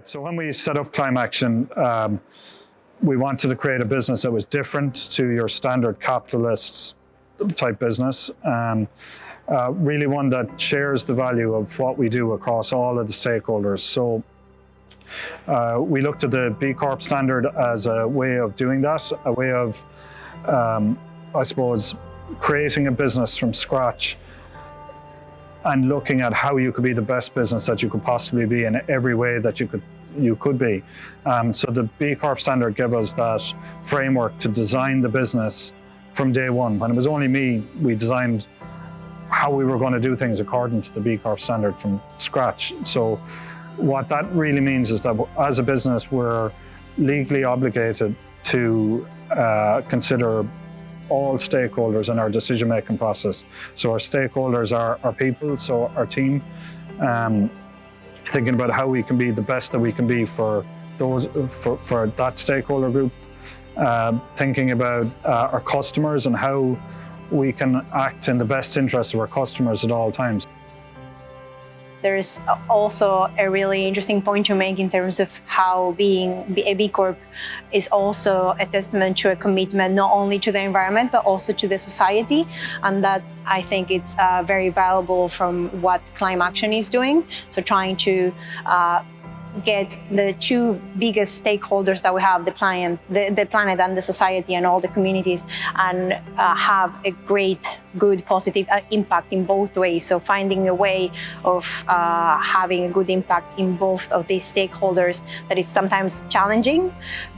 So when we set up Climeaction, we wanted to create a business that was different to your standard capitalist type business. Really one that shares the value of what we do across all of the stakeholders. So we looked at the B Corp standard as a way of doing that, a way of, I suppose, creating a business from scratch and looking at how you could be the best business that you could possibly be in every way that you could be. So the B Corp standard gave us that framework to design the business from day one. When it was only me, we designed how we were going to do things according to the B Corp standard from scratch. So what that really means is that as a business, we're legally obligated to consider all stakeholders in our decision-making process. So our stakeholders are our people, so our team, thinking about how we can be the best that we can be for that stakeholder group, thinking about our customers and how we can act in the best interest of our customers at all times. There's also a really interesting point to make in terms of how being a B Corp is also a testament to a commitment not only to the environment but also to the society, and that I think it's very valuable from what Climeaction is doing. So trying to get the two biggest stakeholders that we have, the planet and the society and all the communities, and have a great, good, positive impact in both ways. So finding a way of having a good impact in both of these stakeholders that is sometimes challenging,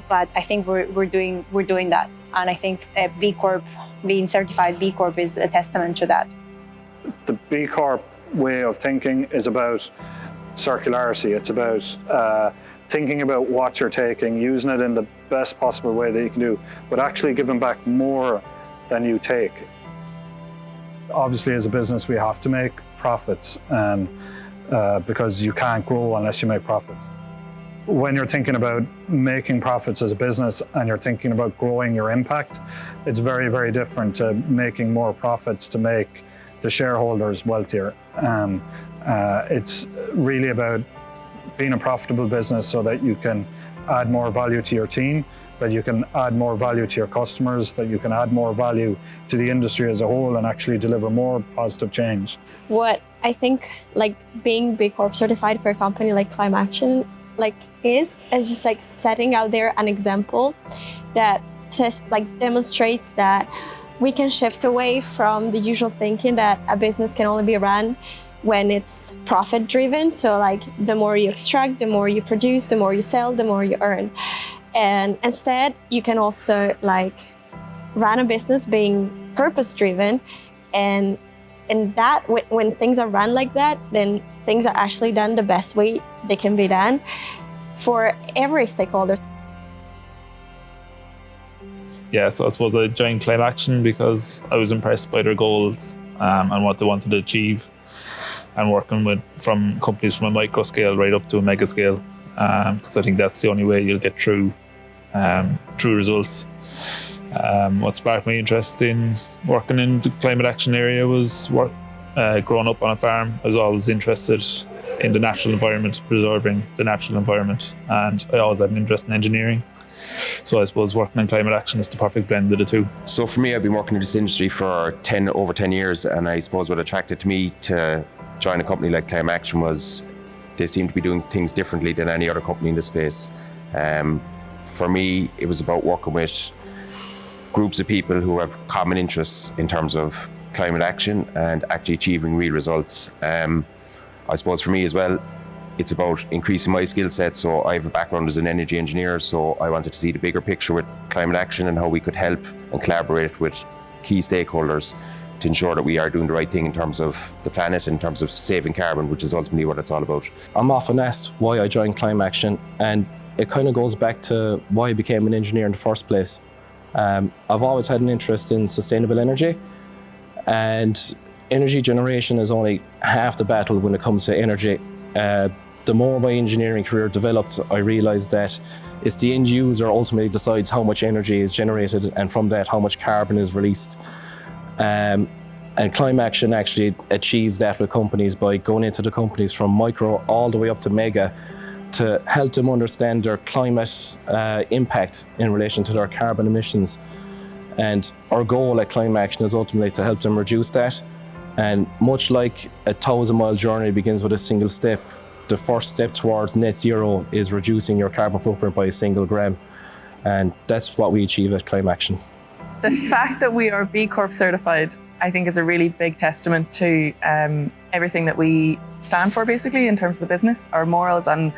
but I think we're doing that. And I think a B Corp, being certified B Corp, is a testament to that. The B Corp way of thinking is about circularity. It's about thinking about what you're taking, using it in the best possible way that you can do, but actually giving back more than you take. Obviously, as a business, we have to make profits, because you can't grow unless you make profits. When you're thinking about making profits as a business and you're thinking about growing your impact, it's very, very different to making more profits to make the shareholders wealthier. It's really about being a profitable business so that you can add more value to your team, that you can add more value to your customers, that you can add more value to the industry as a whole and actually deliver more positive change. What I think being B Corp certified for a company like Climeaction is just setting out there an example that says, demonstrates that we can shift away from the usual thinking that a business can only be run when it's profit driven. So the more you extract, the more you produce, the more you sell, the more you earn. And instead, you can also run a business being purpose driven. And that when things are run like that, then things are actually done the best way they can be done for every stakeholder. Yeah, so I suppose I joined Climeaction because I was impressed by their goals and what they wanted to achieve, and working from companies from a micro scale right up to a mega scale, because I think that's the only way you'll get true results. What sparked my interest in working in the climate action area was growing up on a farm. I was always interested in the natural environment, preserving the natural environment, and I always had an interest in engineering. So I suppose working in climate action is the perfect blend of the two. So for me, I've been working in this industry for over 10 years, and I suppose what attracted me to join a company like Climeaction was they seem to be doing things differently than any other company in the space. For me, it was about working with groups of people who have common interests in terms of climate action and actually achieving real results. I suppose for me as well, it's about increasing my skill set. So I have a background as an energy engineer, so I wanted to see the bigger picture with climate action and how we could help and collaborate with key stakeholders to ensure that we are doing the right thing in terms of the planet, in terms of saving carbon, which is ultimately what it's all about. I'm often asked why I joined Climeaction, and it kind of goes back to why I became an engineer in the first place. I've always had an interest in sustainable energy, and energy generation is only half the battle when it comes to energy. The more my engineering career developed, I realized that it's the end user ultimately decides how much energy is generated, and from that how much carbon is released. And Climeaction actually achieves that with companies by going into the companies from micro all the way up to mega to help them understand their climate impact in relation to their carbon emissions. And our goal at Climeaction is ultimately to help them reduce that. And much like a 1,000-mile journey begins with a single step, the first step towards net zero is reducing your carbon footprint by a single gram. And that's what we achieve at Climeaction. The fact that we are B Corp certified, I think, is a really big testament to everything that we stand for, basically, in terms of the business, our morals and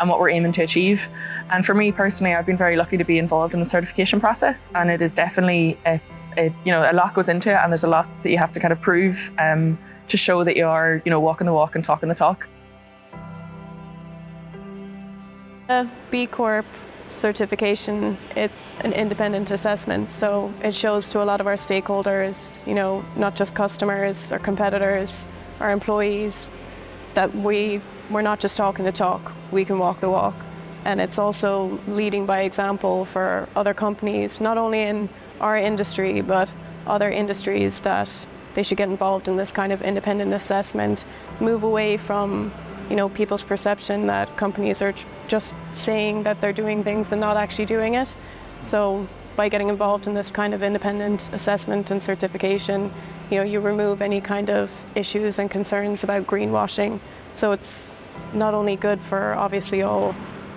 what we're aiming to achieve. And for me personally, I've been very lucky to be involved in the certification process, and it is definitely, a lot goes into it, and there's a lot that you have to kind of prove to show that you are, walking the walk and talking the talk. B Corp certification, it's an independent assessment, so it shows to a lot of our stakeholders, not just customers or competitors, our employees, that we're not just talking the talk, we can walk the walk. And it's also leading by example for other companies, not only in our industry, but other industries, that they should get involved in this kind of independent assessment, move away from people's perception that companies are just saying that they're doing things and not actually doing it. So by getting involved in this kind of independent assessment and certification, you remove any kind of issues and concerns about greenwashing. So it's not only good for obviously all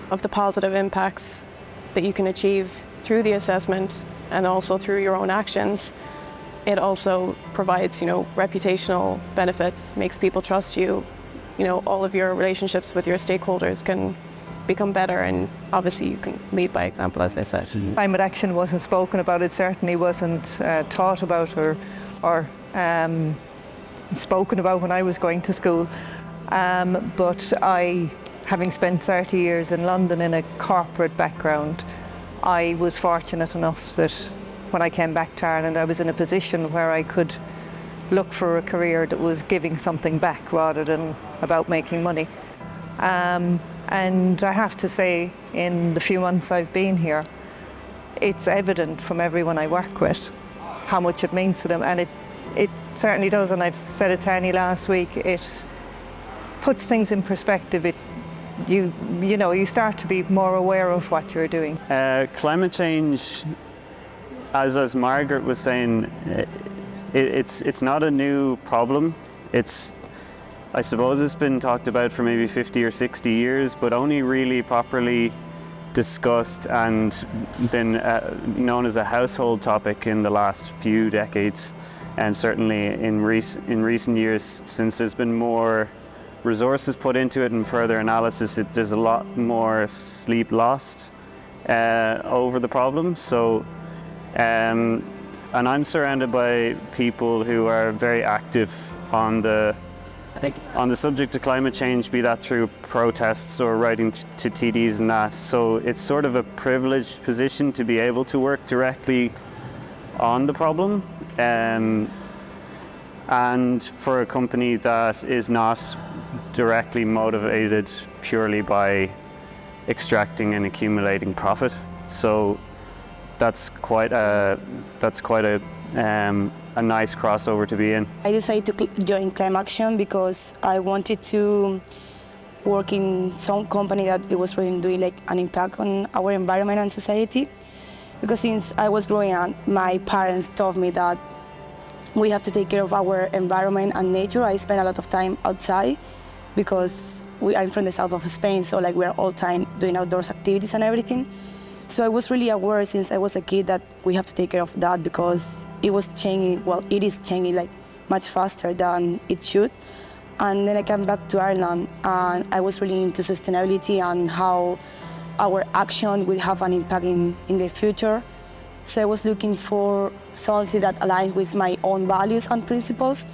of the positive impacts that you can achieve through the assessment and also through your own actions, it also provides, reputational benefits, makes people trust you. All of your relationships with your stakeholders can become better, and obviously you can lead by example, as I said. Climate action wasn't spoken about, it certainly wasn't taught about or spoken about when I was going to school. But I, having spent 30 years in London in a corporate background, I was fortunate enough that when I came back to Ireland, I was in a position where I could look for a career that was giving something back rather than about making money. And I have to say, in the few months I've been here, it's evident from everyone I work with how much it means to them, and it certainly does, and I've said it to Annie last week, it puts things in perspective. You start to be more aware of what you're doing. Climate change, as Margaret was saying, it's not a new problem. I suppose it's been talked about for maybe 50 or 60 years, but only really properly discussed and been known as a household topic in the last few decades, and certainly in recent years, since there's been more resources put into it and further analysis, there's a lot more sleep lost over the problem. So, and I'm surrounded by people who are very active on the subject of climate change, be that through protests or writing to TDs and that. So it's sort of a privileged position to be able to work directly on the problem. And for a company that is not directly motivated purely by extracting and accumulating profit. So that's quite a nice crossover to be in. I decided to join Climeaction because I wanted to work in some company that it was really doing an impact on our environment and society. Because since I was growing up, my parents told me that we have to take care of our environment and nature. I spent a lot of time outside because I'm from the south of Spain, so we're all time doing outdoors activities and everything. So I was really aware since I was a kid that we have to take care of that because it was changing, it is changing much faster than it should. And then I came back to Ireland and I was really into sustainability and how our action will have an impact in the future. So I was looking for something that aligns with my own values and principles.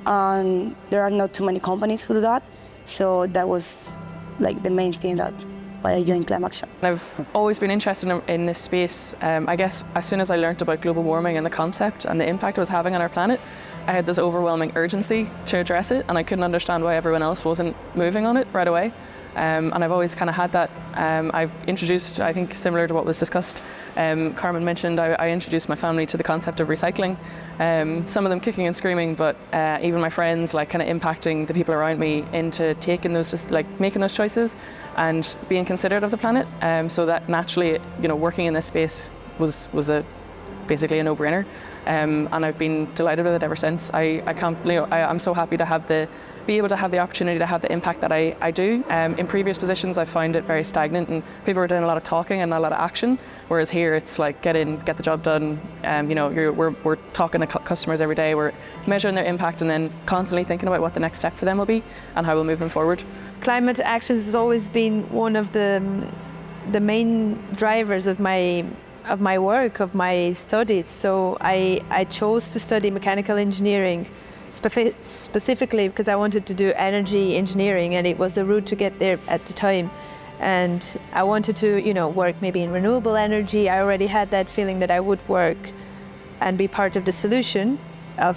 And there are not too many companies who do that. So that was the main thing why I joined Climeaction. I've always been interested in this space. I guess as soon as I learned about global warming and the concept and the impact it was having on our planet, I had this overwhelming urgency to address it, and I couldn't understand why everyone else wasn't moving on it right away. And I've always kind of had that. I've introduced, I think similar to what was discussed, Carmen mentioned, I introduced my family to the concept of recycling. Some of them kicking and screaming, but even my friends, like kind of impacting the people around me into taking those, like making those choices and being considerate of the planet. So that naturally, you know, working in this space was basically a no-brainer. And I've been delighted with it ever since. I'm so happy to be able to have the opportunity to have the impact that I do. In previous positions, I found it very stagnant and people were doing a lot of talking and not a lot of action. Whereas here, it's like get in, get the job done. You know, we're talking to customers every day. We're measuring their impact and then constantly thinking about what the next step for them will be and how we'll move them forward. Climate action has always been one of the main drivers of my work, of my studies. So I chose to study mechanical engineering specifically because I wanted to do energy engineering, and it was the route to get there at the time. And I wanted to, you know, work maybe in renewable energy. I already had that feeling that I would work and be part of the solution of,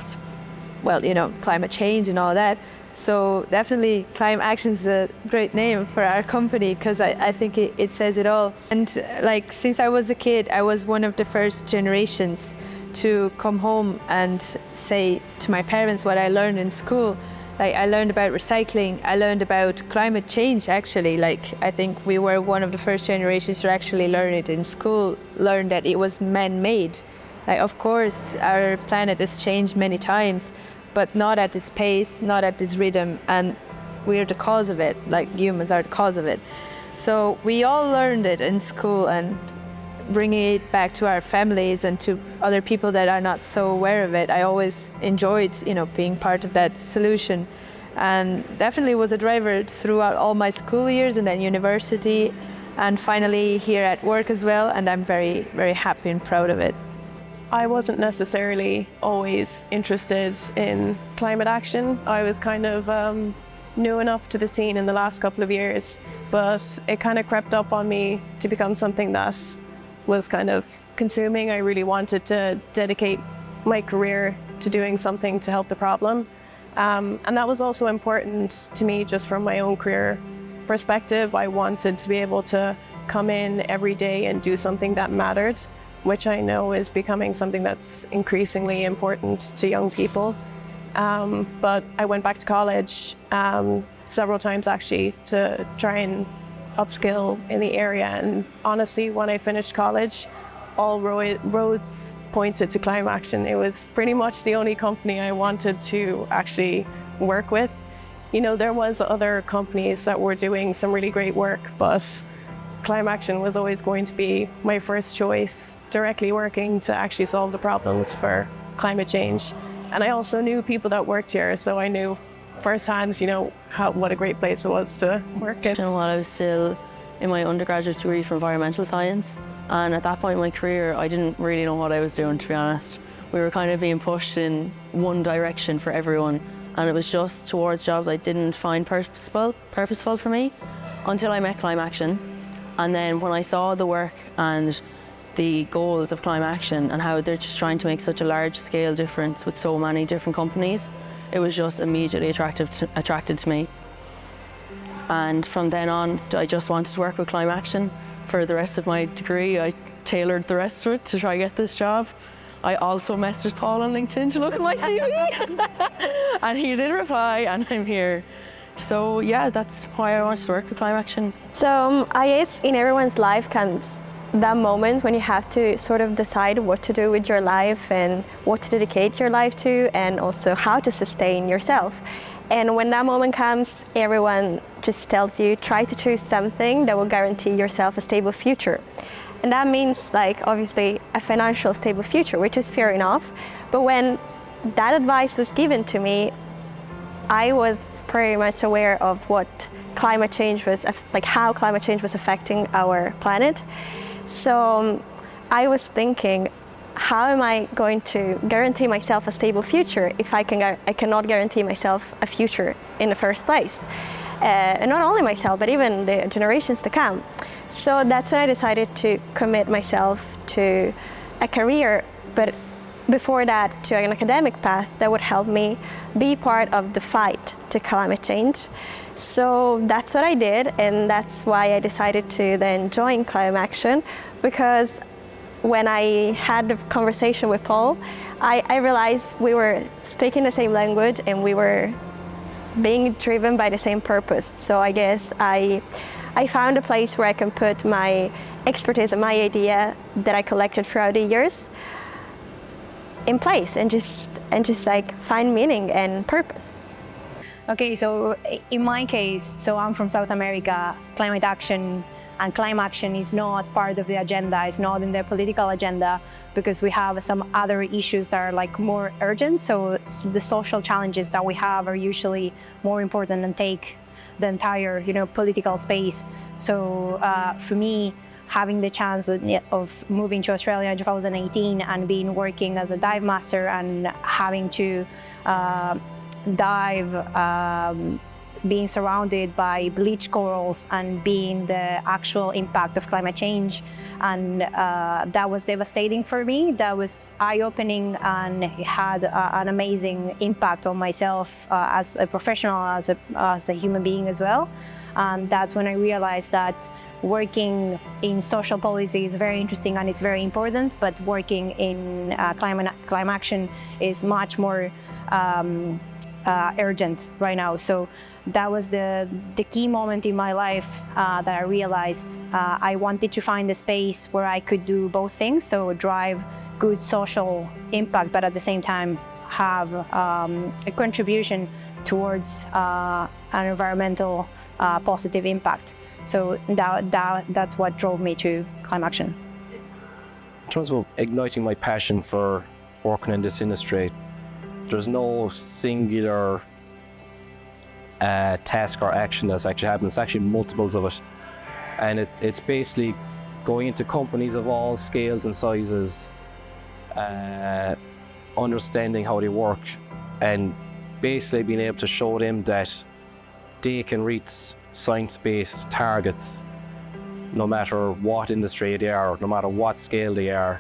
well, you know, climate change and all that. So definitely Climeaction is a great name for our company because I think it says it all. And like since I was a kid, I was one of the first generations to come home and say to my parents what I learned in school. Like I learned about recycling, I learned about climate change actually. Like I think we were one of the first generations to actually learn it in school, learn that it was man-made. Like of course our planet has changed many times, but not at this pace, not at this rhythm, and we're the cause of it, like humans are the cause of it. So we all learned it in school, and bringing it back to our families and to other people that are not so aware of it, I always enjoyed, you know, being part of that solution, and definitely was a driver throughout all my school years and then university, and finally here at work as well, and I'm very, very happy and proud of it. I wasn't necessarily always interested in climate action. I was kind of new enough to the scene in the last couple of years, but it kind of crept up on me to become something that was kind of consuming. I really wanted to dedicate my career to doing something to help the problem. And that was also important to me just from my own career perspective. I wanted to be able to come in every day and do something that mattered, which I know is becoming something that's increasingly important to young people. But I went back to college several times actually to try and upskill in the area. And honestly, when I finished college, all roads pointed to Climeaction. It was pretty much the only company I wanted to actually work with. You know, there was other companies that were doing some really great work, but Climeaction was always going to be my first choice, directly working to actually solve the problems for climate change. And I also knew people that worked here, so I knew firsthand, you know, what a great place it was to work in. While I was still in my undergraduate degree for environmental science, and at that point in my career, I didn't really know what I was doing, to be honest. We were kind of being pushed in one direction for everyone, and it was just towards jobs I didn't find purposeful for me until I met Climeaction. And then when I saw the work and the goals of Climeaction and how they're just trying to make such a large scale difference with so many different companies, it was just immediately attracted to me. And from then on, I just wanted to work with Climeaction for the rest of my degree. I tailored the rest of it to try to get this job. I also messaged Paul on LinkedIn to look at my CV. And he did reply, and I'm here. So yeah, that's why I wanted to work with Climeaction. So I guess in everyone's life comes that moment when you have to sort of decide what to do with your life and what to dedicate your life to, and also how to sustain yourself. And when that moment comes, everyone just tells you, try to choose something that will guarantee yourself a stable future. And that means, like, obviously a financial stable future, which is fair enough. But when that advice was given to me, I was pretty much aware of what climate change was, like how climate change was affecting our planet. So I was thinking, how am I going to guarantee myself a stable future if I cannot guarantee myself a future in the first place? And not only myself, but even the generations to come. So that's when I decided to commit myself to a career, but before that to an academic path that would help me be part of the fight to climate change. So that's what I did, and that's why I decided to then join Climeaction, because when I had the conversation with Paul, I realized we were speaking the same language and we were being driven by the same purpose. So I guess I found a place where I can put my expertise and my idea that I collected throughout the years in place and just like find meaning and purpose. Okay, so in my case, so I'm from South America. Climate action and Climeaction is not part of the agenda. It's not in the political agenda because we have some other issues that are like more urgent. So the social challenges that we have are usually more important and take the entire, political space. So for me, having the chance of moving to Australia in 2018 and being working as a dive master and having to dive, being surrounded by bleached corals and being the actual impact of climate change. And that was devastating for me. That was eye-opening and it had an amazing impact on myself as a professional, as a human being as well. And that's when I realized that working in social policy is very interesting and it's very important, but working in Climeaction is much more urgent right now. So that was the key moment in my life that I realized I wanted to find a space where I could do both things, so drive good social impact, but at the same time have a contribution towards an environmental positive impact. So that's what drove me to Climeaction. In terms of igniting my passion for working in this industry, there's no singular task or action that's actually happening. It's actually multiples of it. And it's basically going into companies of all scales and sizes, understanding how they work, and basically being able to show them that they can reach science-based targets no matter what industry they are, no matter what scale they are,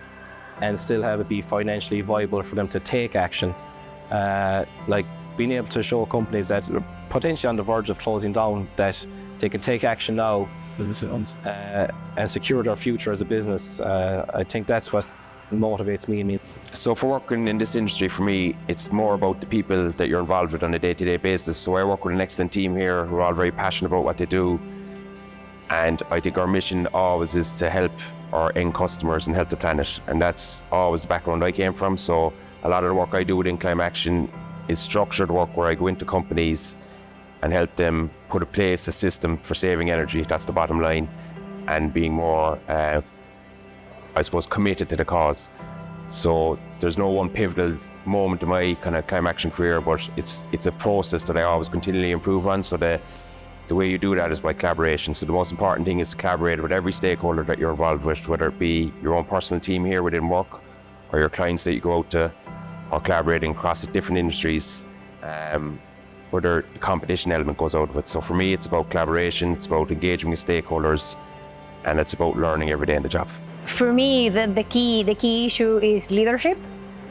and still have it be financially viable for them to take action. Like being able to show companies that are potentially on the verge of closing down that they can take action now and secure their future as a business. I think that's what motivates me. So for working in this industry, for me, it's more about the people that you're involved with on a day-to-day basis. So I work with an excellent team here who are all very passionate about what they do. And I think our mission always is to help our end customers and help the planet. And that's always the background I came from. So a lot of the work I do within Climeaction is structured work where I go into companies and help them put in place a system for saving energy. That's the bottom line. And being more, I suppose, committed to the cause. So there's no one pivotal moment in my kind of Climeaction career, but it's a process that I always continually improve on. So the way you do that is by collaboration. So the most important thing is to collaborate with every stakeholder that you're involved with, whether it be your own personal team here within work or your clients that you go out to, or collaborating across the different industries, where the competition element goes out of it. So for me, it's about collaboration, it's about engaging with stakeholders, and it's about learning every day on the job. For me, the key issue is leadership.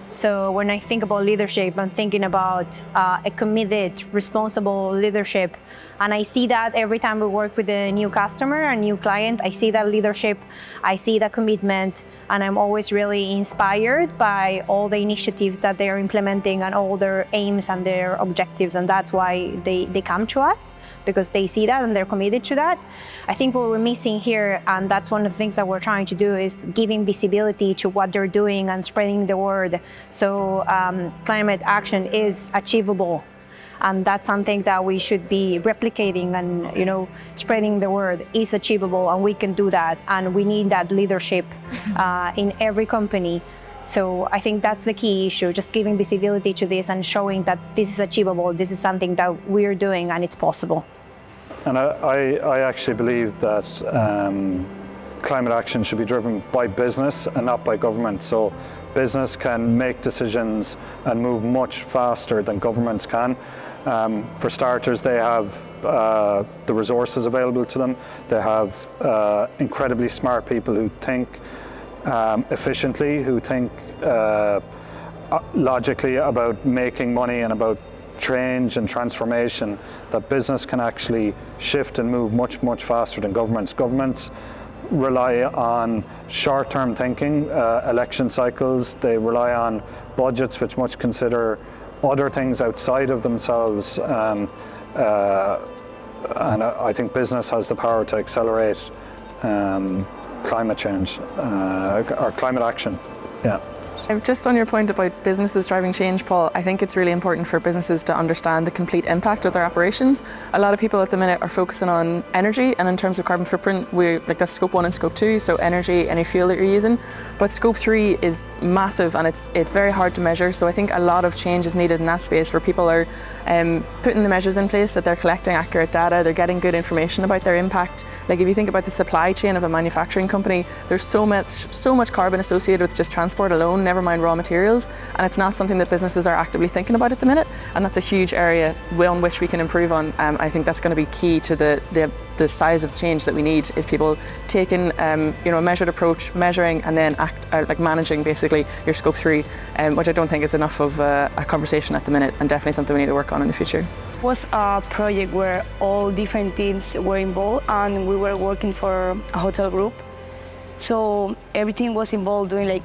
So when I think about leadership, I'm thinking about a committed, responsible leadership. And I see that every time we work with a new customer, a new client, I see that leadership, I see that commitment, and I'm always really inspired by all the initiatives that they're implementing and all their aims and their objectives. And that's why they come to us, because they see that and they're committed to that. I think what we're missing here, and that's one of the things that we're trying to do, is giving visibility to what they're doing and spreading the word. So climate action is achievable. And that's something that we should be replicating and, spreading the word is achievable, and we can do that. And we need that leadership in every company. So I think that's the key issue, just giving visibility to this and showing that this is achievable. This is something that we're doing and it's possible. And I actually believe that climate action should be driven by business and not by government. So business can make decisions and move much faster than governments can. For starters, they have the resources available to them. They have incredibly smart people who think efficiently, who think logically about making money and about change and transformation, that business can actually shift and move much, much faster than governments. Governments rely on short-term thinking, election cycles. They rely on budgets which much consider other things outside of themselves. And I think business has the power to accelerate climate change or climate action. Yeah. Just on your point about businesses driving change, Paul, I think it's really important for businesses to understand the complete impact of their operations. A lot of people at the minute are focusing on energy, and in terms of carbon footprint, that's scope 1 and scope 2, so energy, any fuel that you're using. But scope 3 is massive, and it's very hard to measure. So I think a lot of change is needed in that space, where people are putting the measures in place, that they're collecting accurate data, they're getting good information about their impact. Like if you think about the supply chain of a manufacturing company, there's so much carbon associated with just transport alone, never mind raw materials, and it's not something that businesses are actively thinking about at the minute, and that's a huge area on which we can improve on. I think that's going to be key to the size of change that we need, is people taking a measured approach, measuring and then managing basically your scope 3, which I don't think is enough of a conversation at the minute, and definitely something we need to work on in the future. It was a project where all different teams were involved, and we were working for a hotel group. So everything was involved doing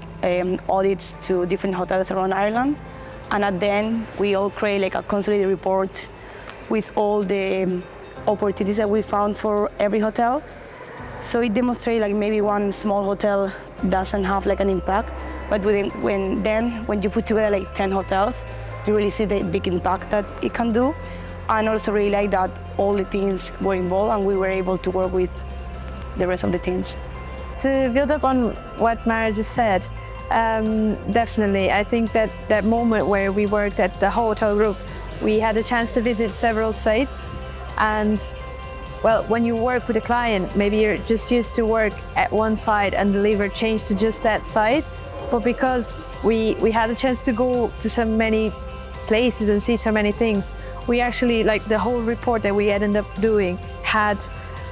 audits to different hotels around Ireland. And at the end, we all create a consolidated report with all the opportunities that we found for every hotel. So it demonstrates maybe one small hotel doesn't have an impact, but when you put together 10 hotels, you really see the big impact that it can do. And also really like that all the teams were involved and we were able to work with the rest of the teams. To build up on what Mara just said, definitely, I think that moment where we worked at the hotel group, we had a chance to visit several sites, and well, when you work with a client, maybe you're just used to work at one site and deliver change to just that site, but because we had a chance to go to so many places and see so many things, we actually, the whole report that we ended up doing had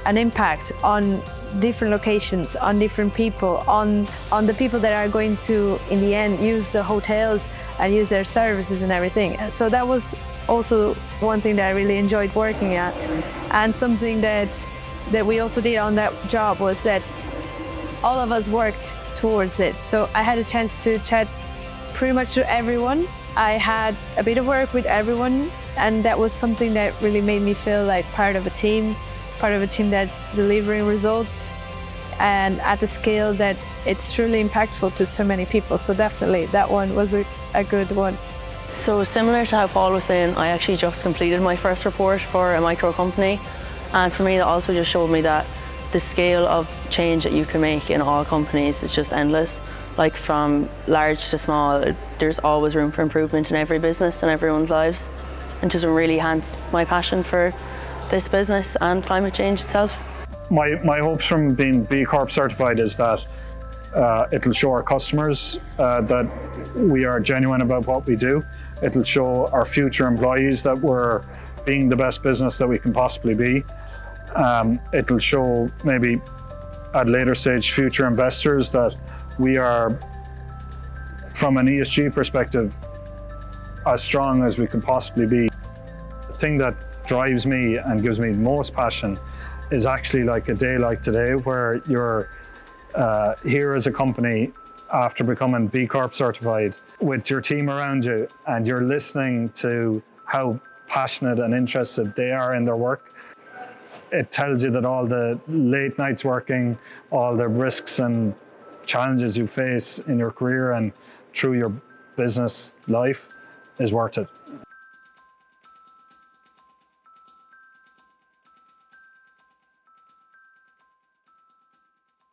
an impact on different locations, on different people, on the people that are going to, in the end, use the hotels and use their services and everything. So that was also one thing that I really enjoyed working at. And something that we also did on that job was that all of us worked towards it. So I had a chance to chat pretty much to everyone. I had a bit of work with everyone, and that was something that really made me feel like part of a team that's delivering results and at a scale that it's truly impactful to so many people. So definitely that one was a good one. So similar to how Paul was saying, I actually just completed my first report for a micro company, and for me that also just showed me that the scale of change that you can make in all companies is just endless. From large to small, there's always room for improvement in every business and everyone's lives, and just really enhance my passion for this business and climate change itself. My hopes from being B Corp certified is that it'll show our customers that we are genuine about what we do. It'll show our future employees that we're being the best business that we can possibly be. It'll show maybe at later stage future investors that we are, from an ESG perspective, as strong as we can possibly be. The thing that drives me and gives me most passion is actually a day like today, where you're here as a company after becoming B Corp certified with your team around you, and you're listening to how passionate and interested they are in their work. It tells you that all the late nights working, all the risks and challenges you face in your career and through your business life is worth it.